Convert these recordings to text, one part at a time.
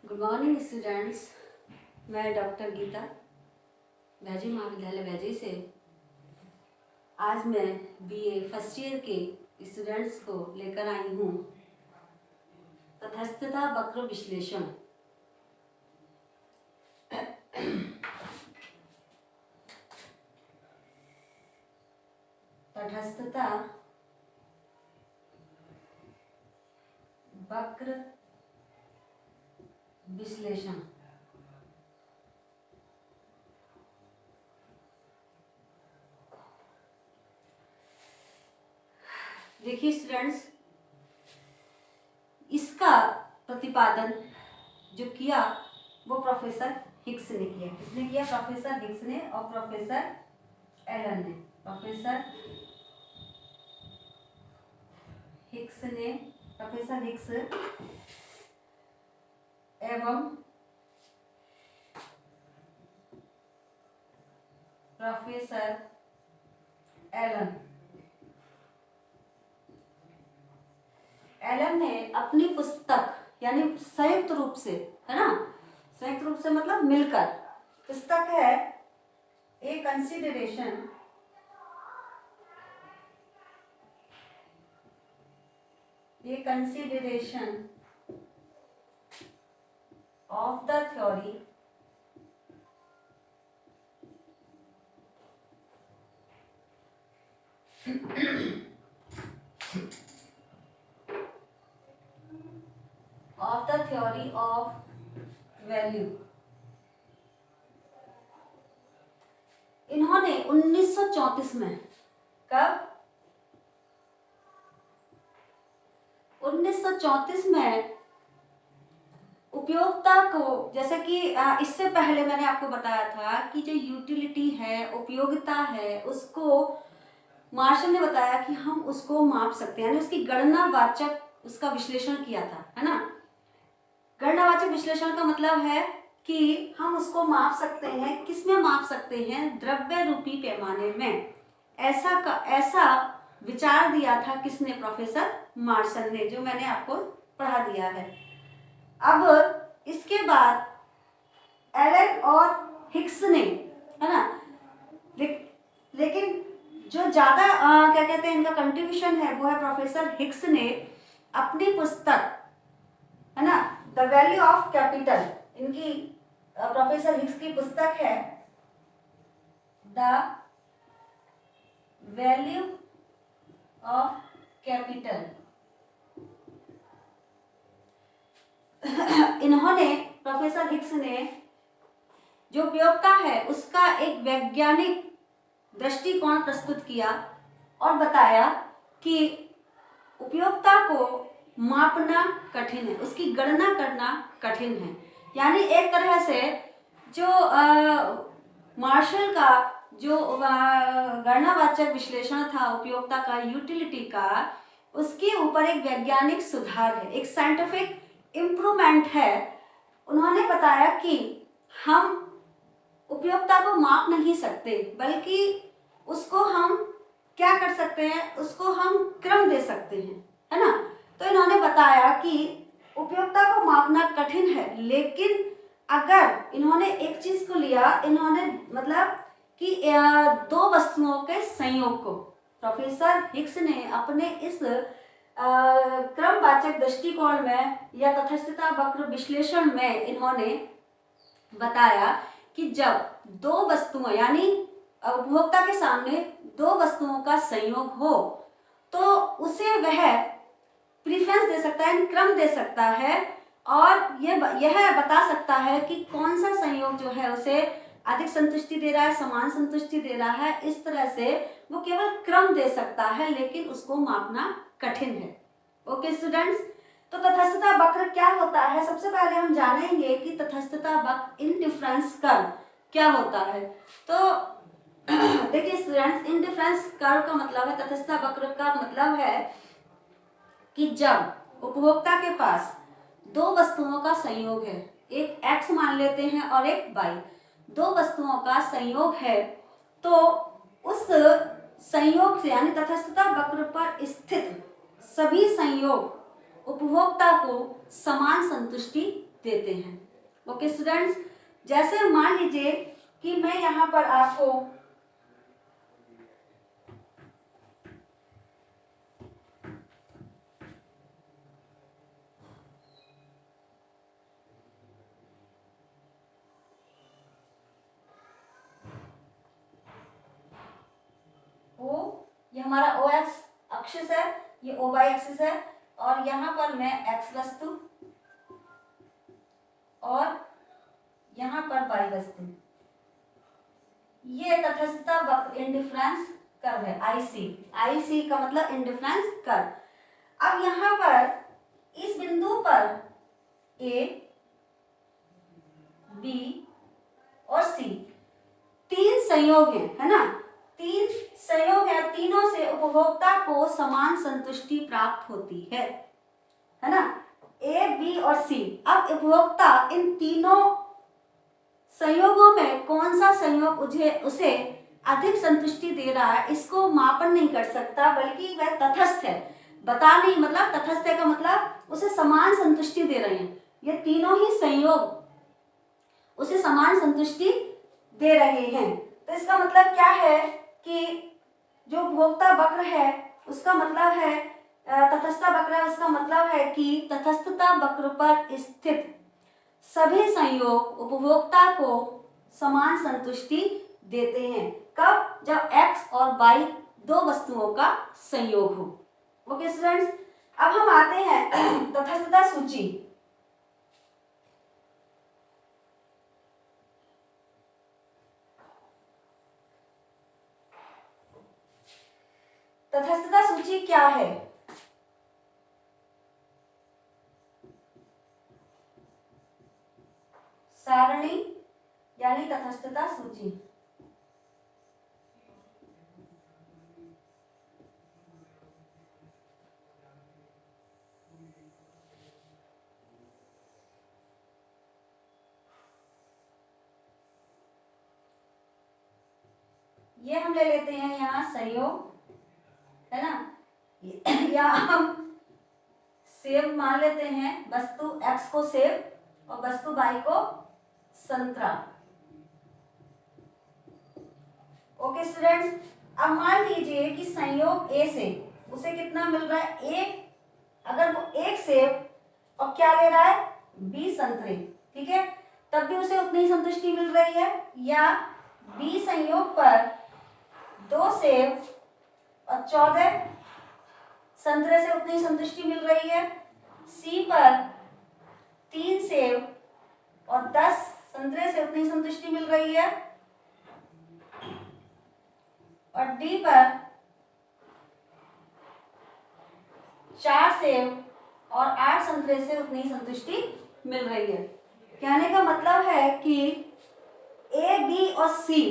Good morning students. मैं doctor Gita veggie महाविद्यालय veggie से आज मैं बीए फर्स्ट ईयर के स्टूडेंट्स को लेकर आई हूँ तटस्थता वक्र विश्लेषण। तटस्थता वक्र विश्लेषण। देखिए स्टूडेंट्स, इसका प्रतिपादन जो किया वो प्रोफेसर हिग्स ने किया। किसने किया? प्रोफेसर हिग्स ने और प्रोफेसर एलन ने। प्रोफेसर हिग्स एवं प्रोफेसर एलन ने अपनी पुस्तक यानी संयुक्त रूप से, है ना, संयुक्त रूप से मतलब मिलकर, पुस्तक है ए consideration of the theory of value। इन्होंने 1934 में, कब? 1934 में उपयोगिता को, जैसे कि इससे पहले मैंने आपको बताया था कि जो यूटिलिटी है, उपयोगिता है, उसको मार्शल ने बताया कि हम उसको माप सकते हैं, यानी उसकी गणनावाचक उसका विश्लेषण किया था, है ना। गणनावाचक विश्लेषण का मतलब है कि हम उसको माप सकते हैं। किस में माप सकते हैं? द्रव्य रूपी पैमाने में। ऐसा विचार दिया था किसने? प्रोफेसर मार्शल ने, जो मैंने आपको पढ़ा दिया है। अब इसके बाद एलन और हिग्स ने, है ना, लेकिन जो ज्यादा क्या कहते हैं इनका कंट्रीब्यूशन है वो है प्रोफेसर हिग्स ने अपनी पुस्तक, है ना, द वैल्यू ऑफ कैपिटल। इनकी प्रोफेसर हिग्स की पुस्तक है द वैल्यू ऑफ कैपिटल। इन्होंने, प्रोफेसर हिग्स ने, जो उपयोगिता है उसका एक वैज्ञानिक दृष्टिकोण प्रस्तुत किया और बताया कि उपयोगिता को मापना कठिन है, उसकी गणना करना कठिन है। यानी एक तरह से जो मार्शल का जो गणनावाचक विश्लेषण था उपयोगिता का, यूटिलिटी का, उसके ऊपर एक वैज्ञानिक सुधार है, एक साइंटिफिक इम्प्रूवमेंट है। उन्होंने बताया कि हम उपयोगिता को माप नहीं सकते, बल्कि उसको हम क्या कर सकते हैं? उसको हम क्रम दे सकते हैं, है ना। तो इन्होंने बताया कि उपयोगिता को मापना कठिन है, लेकिन अगर इन्होंने एक चीज को लिया, इन्होंने मतलब कि दो वस्तुओं के संयोग को, प्रोफेसर हिग्स ने अपने इस क्रमवाचक दृष्टिकोण में या तटस्थता वक्र विश्लेषण में इन्होंने बताया कि जब दो वस्तुएं, यानी उपभोक्ता के सामने दो वस्तुओं का संयोग हो तो उसे वह प्रीफरेंस दे सकता है, क्रम दे सकता है, और यह बता सकता है कि कौन सा संयोग जो है उसे अधिक संतुष्टि दे रहा है, समान संतुष्टि दे रहा है। इस तरह से वो केवल क्रम दे सकता है, लेकिन उसको मापना कठिन है। ओके स्टूडेंट्स, तो तटस्थता वक्र क्या होता है? सबसे पहले हम जानेंगे कि तटस्थता वक्र इंडिफरेंस कर्व क्या होता है। तो देखिए स्टूडेंट्स, इंडिफरेंस कर्व का मतलब है, तटस्थता वक्र का मतलब है कि जब उपभोक्ता के पास दो वस्तुओं का संयोग है, एक x मान लेते हैं और एक y, दो वस्तुओं का संयोग है, तो उस संयोग से, यानी तटस्थता वक्र पर स्थित सभी संयोग उपभोक्ता को समान संतुष्टि देते हैं। ओके स्टूडेंट्स, जैसे मान लीजिए कि मैं यहाँ पर आपको ये हमारा ओ एक्स एक्सिस है, ये ओ वाई एक्सिस है, और यहाँ पर मैं एक्स वस्तु और यहाँ पर वाई वस्तु, ये तटस्थता वक्र इंडिफरेंस कर्व है आईसी। आईसी का मतलब इंडिफरेंस कर्व। अब यहाँ पर इस बिंदु पर ए, बी और सी तीन संयोग है ना, तीन संयोग है, तीनों से उपभोक्ता को समान संतुष्टि प्राप्त होती है ना, ए, बी और सी। अब उपभोक्ता इन तीनों संयोगों में कौन सा संयोग उसे अधिक संतुष्टि दे रहा है, इसको मापन नहीं कर सकता, बल्कि वह तटस्थ है, बता नहीं, मतलब तटस्थ है का मतलब उसे समान संतुष्टि दे रहे हैं, ये तीनों ही संयोग उसे समान संतुष्टि दे रहे हैं। तो इसका मतलब क्या है कि जो उपभोक्ता वक्र है उसका मतलब है तटस्थता वक्र है, उसका मतलब है कि तटस्थता वक्र पर स्थित सभी संयोग उपभोक्ता को समान संतुष्टि देते हैं। कब? जब x और y दो वस्तुओं का संयोग हो। ओके स्टूडेंट्स, अब हम आते हैं तटस्थता सूची। तटस्थता सूची क्या है? सारणी यानी तटस्थता सूची। ये हम ले लेते हैं यहाँ संयोग, है ना, या हम सेब मान लेते हैं, वस्तु x को सेब और वस्तु y को संतरा। ओके स्टूडेंट्स, अब मान लीजिए कि संयोग A से उसे कितना मिल रहा है, एक, अगर वो एक सेब और क्या ले रहा है, 20 संतरे, ठीक है, तब भी उसे उतनी संतुष्टि मिल रही है। या B संयोग पर 2 सेब और 14 संतरे से उतनी संतुष्टि मिल रही है। C पर 3 सेब और 10 संतरे से उतनी संतुष्टि मिल रही है। और D पर 4 सेब और 8 संतरे से उतनी संतुष्टि मिल रही है। कहने का मतलब है कि A, B और C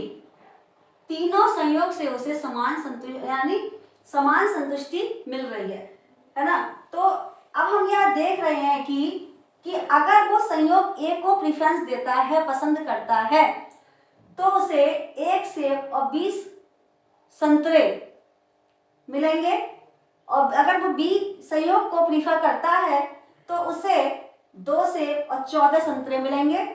तीनों संयोग से उसे समान संतुष्टि यानी समान संतुष्टि मिल रही है ना। तो अब हम यह देख रहे हैं कि अगर वो संयोग A को प्रेफरेंस देता है, पसंद करता है, तो उसे 1 सेब और 20 संतरे मिलेंगे, और अगर वो B संयोग को प्रीफर करता है तो उसे 2 सेब और 14 संतरे मिलेंगे,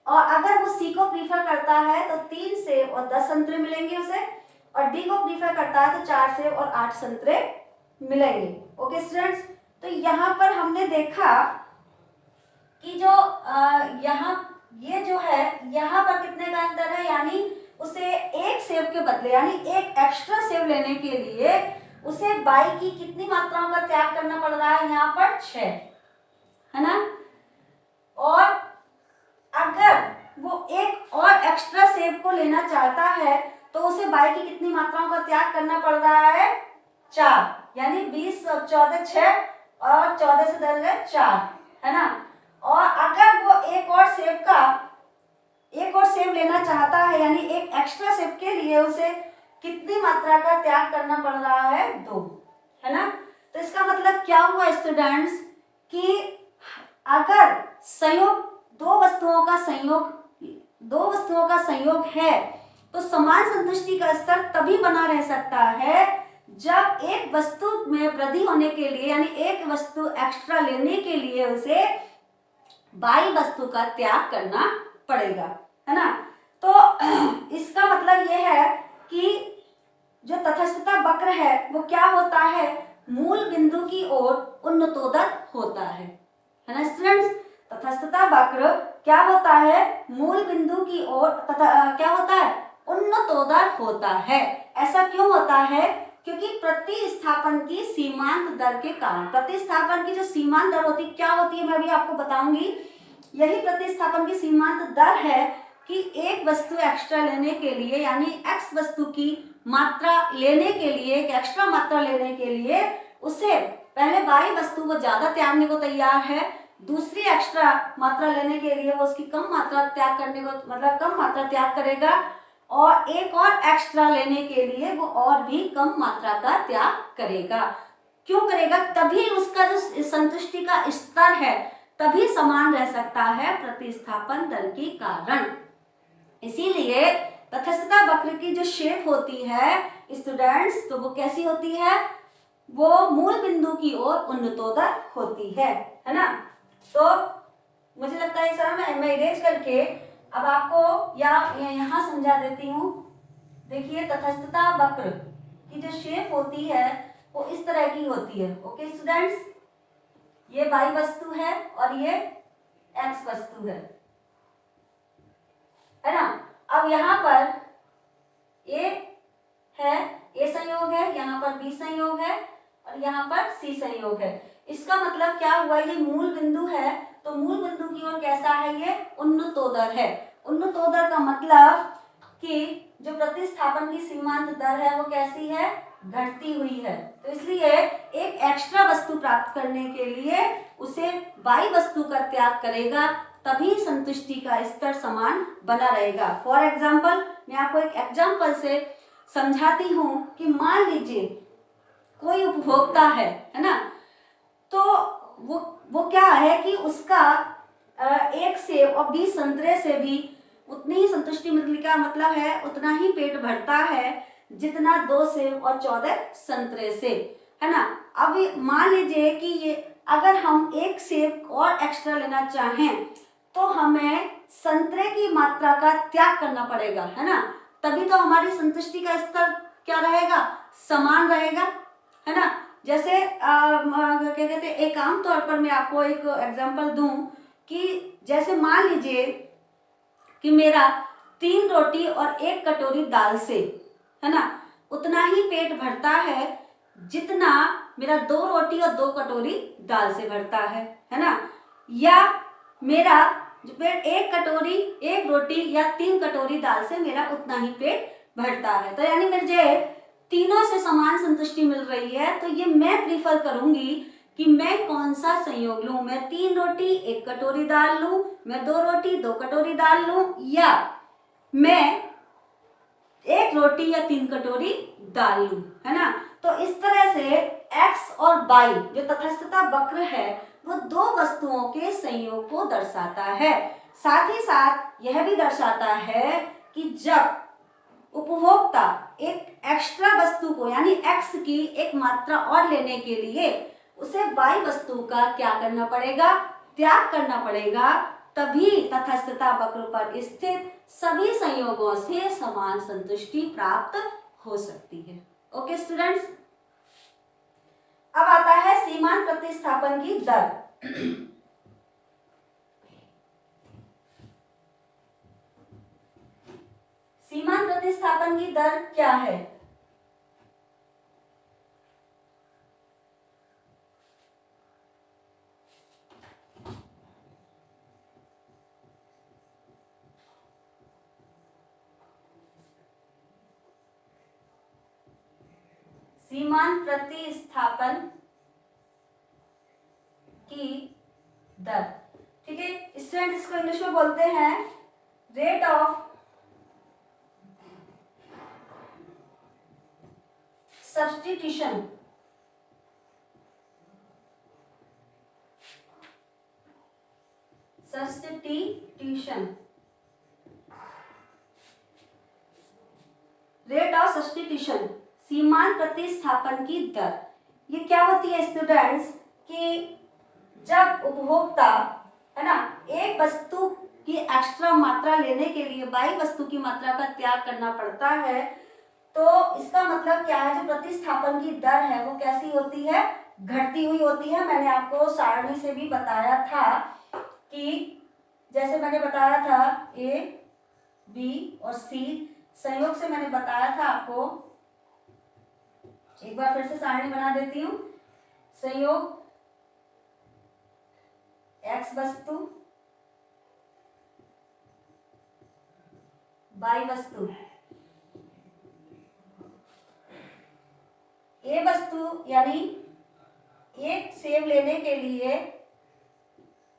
और अगर वो C को प्रीफर करता है तो 3 सेब और 10 संतरे मिलेंगे उसे, और D को प्रीफर करता है तो 4 सेब और 8 संतरे मिलेंगे। ओके स्टूडेंट्स, तो यहाँ पर हमने देखा कि जो यहाँ ये जो है यहाँ पर कितने का अंतर है, यानी उसे 1 सेब के बदले यानी एक एक्स्ट्रा सेब लेने के लिए उसे बाई की कितनी मात्राओं का त्याग करना पड़ रहा है, यहाँ पर 6, है ना। और अगर वो एक और एक्स्ट्रा सेब को लेना चाहता है तो उसे बाई की कितनी मात्राओं का त्याग करना पड़ रहा है, 4, यानी 20 और 14 6 और 14 से 10 4, है ना। और अगर वो एक और सेब लेना चाहता है, यानी एक एक्स्ट्रा सेब के लिए उसे कितनी मात्रा का त्याग करना पड़ रहा है, 2, है ना। तो इसका मतलब क्या हुआ स्टूडेंट्स कि अगर संयोग दो वस्तुओं का संयोग है तो समान संतुष्टि का स्तर तभी बना रह सकता है जब एक वस्तु में वृद्धि होने के लिए यानी एक वस्तु एक्स्ट्रा लेने के लिए उसे बाई वस्तु का त्याग करना पड़ेगा, है ना। तो इसका मतलब ये है कि जो तटस्थता वक्र है वो क्या होता है, मूल बिंदु की ओर उन्नतोदर होता है ना स्टूडेंट्स। तटस्थता वक्र क्या होता है, मूल बिंदु की ओर क्या होता है, उन्नतोदर होता है। ऐसा क्यों होता है, क्योंकि प्रतिस्थापन की सीमांत दर के कारण। प्रतिस्थापन की जो सीमांत दर होती क्या होती है, मैं अभी आपको बताऊंगी। यही प्रतिस्थापन की सीमांत दर है कि एक वस्तु एक्स्ट्रा लेने के लिए, यानी एक्स वस्तु की मात्रा लेने के लिए, एक एक्स्ट्रा मात्रा लेने के लिए उसे पहले वाई वस्तु को ज्यादा त्यागने को तैयार है, दूसरी एक्स्ट्रा मात्रा लेने के लिए वो उसकी कम मात्रा त्याग करने को, मतलब कम मात्रा त्याग करेगा, और एक और एक्स्ट्रा लेने के लिए वो और भी कम मात्रा का त्याग करेगा। क्यों करेगा, तभी उसका जो संतुष्टि का स्तर है तभी समान रह सकता है प्रतिस्थापन दर के कारण। इसीलिए तटस्थता वक्र की जो शेप होती है स्टूडेंट्स, तो वो कैसी होती है, वो मूल बिंदु की ओर उन्नतोदर होती है ना। तो मुझे लगता है सर मैं इरेज करके अब आपको यहाँ समझा देती हूँ। देखिए तटस्थता वक्र की जो शेप होती है वो इस तरह की होती है। ओके स्टूडेंट्स, ये वाई वस्तु है और ये एक्स वस्तु है ना। अब यहाँ पर ए है, ए संयोग है, यहाँ पर बी संयोग है और यहाँ पर सी संयोग है। इसका मतलब क्या हुआ, ये मूल बिंदु है, तो मूल बिंदु की ओर कैसा है, ये उन्नतोदर है। उन्नतोदर का मतलब कि जो प्रतिस्थापन की सीमांत दर है वो कैसी है, घटती हुई है। तो इसलिए एक एक्स्ट्रा वस्तु प्राप्त करने के लिए उसे बाई वस्तु का त्याग करेगा, तभी संतुष्टि का स्तर समान बना रहेगा। फॉर एग्जाम्पल, मैं आपको एक एग्जाम्पल से समझाती हूँ कि मान लीजिए कोई उपभोक्ता है ना, तो वो क्या है कि उसका एक सेब और 20 संतरे से भी उतनी ही संतुष्टि मिलने का मतलब है, उतना ही पेट भरता है जितना 2 सेब और 14 संतरे से, है ना। अब मान लीजिए कि ये अगर हम एक सेब और एक्स्ट्रा लेना चाहें तो हमें संतरे की मात्रा का त्याग करना पड़ेगा, है ना, तभी तो हमारी संतुष्टि का स्तर क्या रहेगा, समान रहेगा, है ना। जैसे क्या कहते हैं, एक आम तौर पर मैं आपको एक एग्जांपल दूं कि जैसे मान लीजिए कि मेरा 3 रोटी और 1 कटोरी दाल से, है ना, उतना ही पेट भरता है जितना मेरा 2 रोटी और 2 कटोरी दाल से भरता है ना। या मेरा जो पेट 1 कटोरी 1 रोटी या 3 कटोरी दाल से मेरा उतना ही पेट भरता है। तो यानी मुझे तीनों से समान संतुष्टि मिल रही है, तो ये मैं प्रीफर करूंगी कि मैं कौन सा संयोग लूं, मैं 3 रोटी 1 कटोरी दाल लूं, मैं 2 रोटी 2 कटोरी दाल लूं, या मैं 1 रोटी या 3 कटोरी दाल लूं, है ना। तो इस तरह से एक्स और वाई जो तटस्थता वक्र है वो 2 वस्तुओं के संयोग को दर्शाता है। साथ ही साथ यह भी दर्शाता है कि जब उपभोक्ता एक एक्स्ट्रा वस्तु को, यानी एक्स की एक मात्रा और लेने के लिए उसे वाई वस्तु का क्या करना पड़ेगा, त्याग करना पड़ेगा, तभी तटस्थता वक्र पर स्थित सभी संयोगों से समान संतुष्टि प्राप्त हो सकती है। ओके स्टूडेंट्स, अब आता है सीमांत प्रतिस्थापन की दर। सीमांत प्रतिस्थापन की दर क्या है? सीमांत प्रतिस्थापन की दर, ठीक है स्टूडेंट, इसको इंग्लिश में बोलते हैं rate of substitution. Substitution, rate of substitution, सीमांत प्रतिस्थापन की दर। ये क्या होती है स्टूडेंट्स कि जब उपभोक्ता, है ना, वस्तु की एक्स्ट्रा मात्रा लेने के लिए बाई वस्तु की मात्रा का त्याग करना पड़ता है, तो इसका मतलब क्या है, जो प्रतिस्थापन की दर है वो कैसी होती है, घटती हुई होती है। मैंने आपको सारणी से भी बताया था कि जैसे मैंने बताया था ए, बी और सी संयोग से मैंने बताया था आपको, एक बार फिर से सारणी बना देती हूँ। संयोग एक्स वस्तु बाई वस्तु, ए वस्तु यानी एक सेब लेने के लिए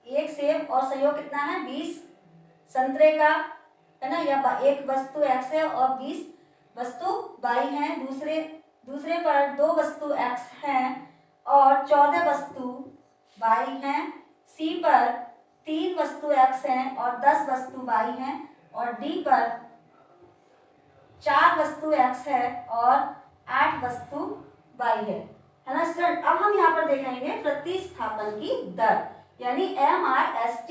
एक सेब और संयोग कितना है 20 संतरे का, है ना, या एक वस्तु x है और 20 वस्तु y है। दूसरे पर 2 वस्तु x हैं और 14 वस्तु y हैं। C पर 3 वस्तु x हैं और 10 वस्तु y हैं और D पर 4 वस्तु x है और 8 वस्तु y है ना स्टूडेंट। अब हम यहाँ पर देखेंगे प्रतिस्थापन की दर यानी MRST।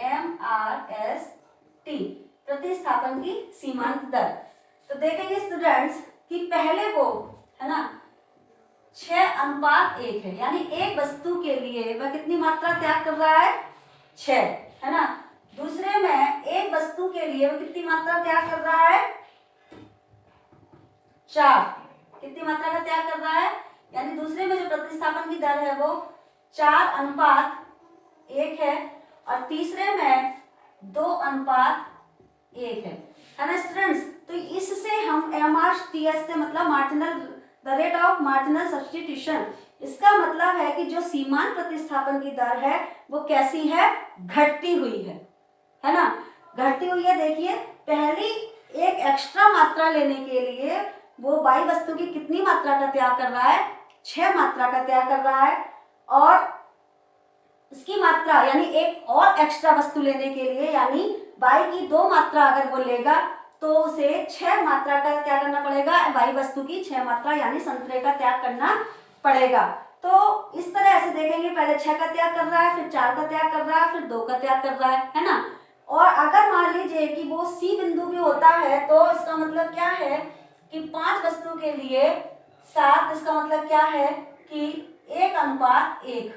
MRST प्रतिस्थापन की सीमांत दर। तो देखेंगे स्टूडेंट्स कि पहले को, है ना, 6:1 है, यानी एक वस्तु के लिए वह कितनी मात्रा त्याग कर रहा है 6, है ना। दूसरे में एक वस्तु के लिए वह कितनी मात्रा त्याग कर रहा है 4, कितनी मात्रा का त्याग कर रहा है, यानी दूसरे में जो प्रतिस्थापन की दर है वो 4:1 है और तीसरे में 2:1 है ना स्टूडेंट्स। तो इससे हम MRTS से मतलब marginal the rate of marginal substitution, इसका मतलब है कि जो सीमांत प्रतिस्थापन की दर है वो कैसी है, घटती हुई है ना, घटती हुई है। देखिए पहली एक एक्स्ट्रा मात्रा लेने के लिए वो बाई वस्तु की कितनी मात्रा का त्याग कर रहा है, 6 मात्रा का त्याग कर रहा है, और इसकी मात्रा यानी एक और एक्स्ट्रा वस्तु लेने के लिए यानी बाई की 2 मात्रा अगर वो लेगा तो उसे 6 मात्रा का क्या करना पड़ेगा, बाई वस्तु की 6 मात्रा यानी संतरे का त्याग करना पड़ेगा। तो इस तरह ऐसे देखेंगे, पहले 6 का त्याग कर रहा है, फिर 4 का त्याग कर रहा है, फिर 2 का त्याग कर रहा है ना। और अगर मान लीजिए कि वो सी बिंदु भी होता है तो इसका मतलब क्या है कि 5 वस्तु के लिए 7, इसका मतलब क्या है कि 1:1,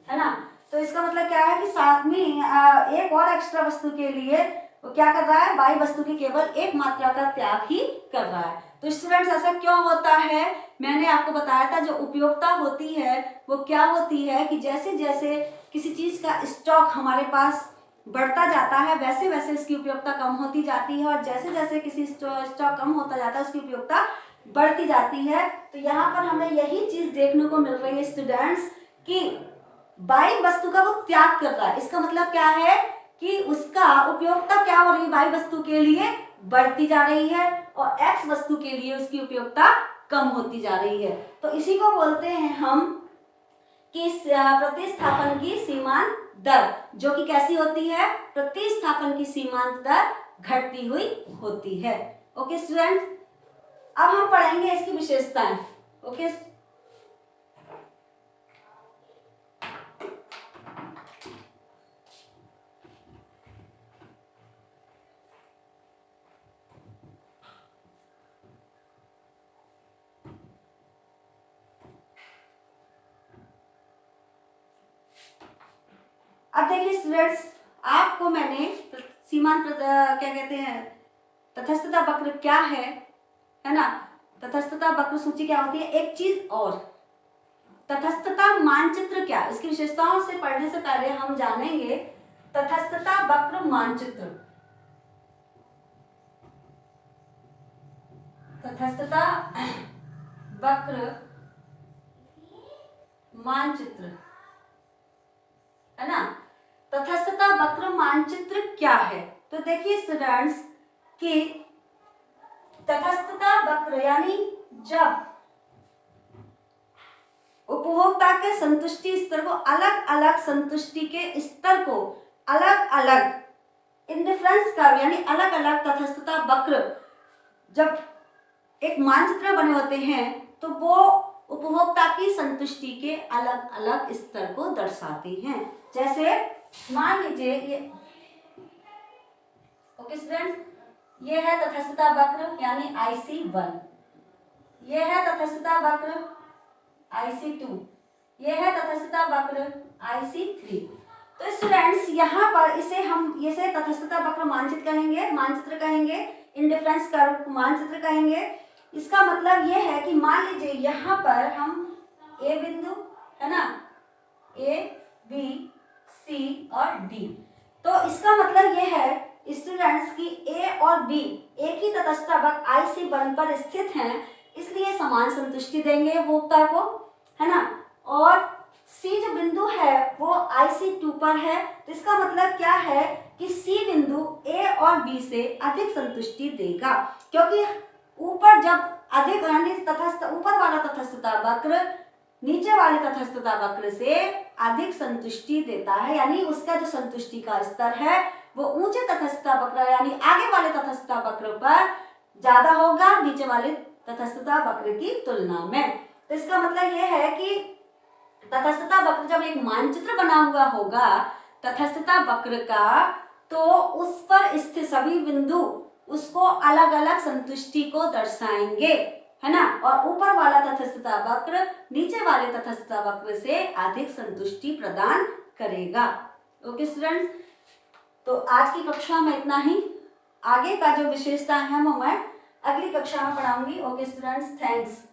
है ना। तो इसका मतलब क्या है कि 7वीं एक और एक्स्ट्रा वस्तु के लिए वो क्या कर रहा है, बाई वस्तु की केवल 1 मात्रा का त्याग ही कर रहा है। तो स्टूडेंट्स ऐसा क्यों होता है, मैंने आपको बताया था जो उपयोगिता होती है वो क्या होती है कि जैसे जैसे किसी चीज का स्टॉक हमारे पास बढ़ता जाता है वैसे वैसे इसकी उपयोगिता कम होती जाती है, और जैसे जैसे किसी स्टॉक कम होता जाता है उसकी उपयोगिता बढ़ती जाती है। तो यहाँ पर हमें यही चीज देखने को मिल रही है स्टूडेंट्स कि बाई वस्तु का वो त्याग कर रहा है, इसका मतलब क्या है कि उसका उपयोगिता क्या हो रही है, बाई वस्तु के लिए बढ़ती जा रही है और एक्स वस्तु के लिए उसकी उपयोगिता कम होती जा रही है। तो इसी को बोलते हैं हम कि प्रतिस्थापन की सीमांत दर, जो कि कैसी होती है, प्रतिस्थापन की सीमांत दर घटती हुई होती है। ओके स्टूडेंट, अब हम पढ़ेंगे इसकी विशेषताएं। ओके अब देखिए स्टूडेंट्स, आपको मैंने सीमांत क्या कहते हैं, तटस्थता वक्र क्या है ना, तटस्थता वक्र सूची क्या होती है। एक चीज और, तटस्थता मानचित्र क्या, इसकी विशेषताओं से पढ़ने से पहले हम जानेंगे तटस्थता वक्र मानचित्र। तटस्थता वक्र मानचित्र, है ना। तटस्थता वक्र मानचित्र क्या है, तो देखिए स्टूडेंट्स कि तटस्थता वक्र यानी जब उपभोक्ता के संतुष्टि स्तर को अलग अलग संतुष्टि के स्तर को अलग अलग इंडिफरेंस कर्व यानी अलग अलग तटस्थता वक्र जब एक मानचित्र बने होते हैं तो वो उपभोक्ता की संतुष्टि के अलग अलग स्तर को दर्शाती हैं। जैसे मान लीजिए ये ओके स्टूडेंट्स, ये है तटस्थता वक्र यानी IC1, ये है तटस्थता वक्र IC2, ये है तटस्थता वक्र IC3। तो स्टूडेंट्स यहाँ पर इसे हम इसे तटस्थता वक्र मानचित्र कहेंगे, इंडिफरेंस कर्व मानचित्र कहेंगे। इसका मतलब ये है कि मान लीजिए यहाँ पर हम A बिंदु है ना, A, B, C और D, तो इसका मतलब ये है स्टूडेंट्स की A और B एक ही तटस्थता वक्र IC1 पर स्थित हैं, इसलिए समान संतुष्टि देंगे उपभोक्ता को, है ना। और C जो बिंदु है वो IC2 पर है, तो इसका मतलब क्या है कि C बिंदु A और B से अधिक संतुष्टि देगा, क्योंकि ऊपर जब अधिक ऊपर वाला तटस्थता वक्र नीचे वाले तटस्थता वक्र से अधिक संतुष्टि देता है, यानी उसका जो संतुष्टि का स्तर है वो ऊंचे तटस्थता वक्र यानी आगे वाले तटस्थता वक्र पर ज्यादा होगा नीचे वाले तटस्थता वक्र की तुलना में। तो इसका मतलब यह है कि तटस्थता वक्र जब एक मानचित्र बना हुआ होगा तटस्थता वक्र का, तो उस पर स्थित सभी बिंदु उसको अलग अलग संतुष्टि को दर्शाएंगे, है ना। और ऊपर वाला तटस्थता वक्र नीचे वाले तटस्थता वक्र से अधिक संतुष्टि प्रदान करेगा। ओके स्टूडेंट्स, तो आज की कक्षा में इतना ही। आगे का जो विशेषता है वो मैं अगली कक्षा में पढ़ाऊंगी। Okay students, thanks.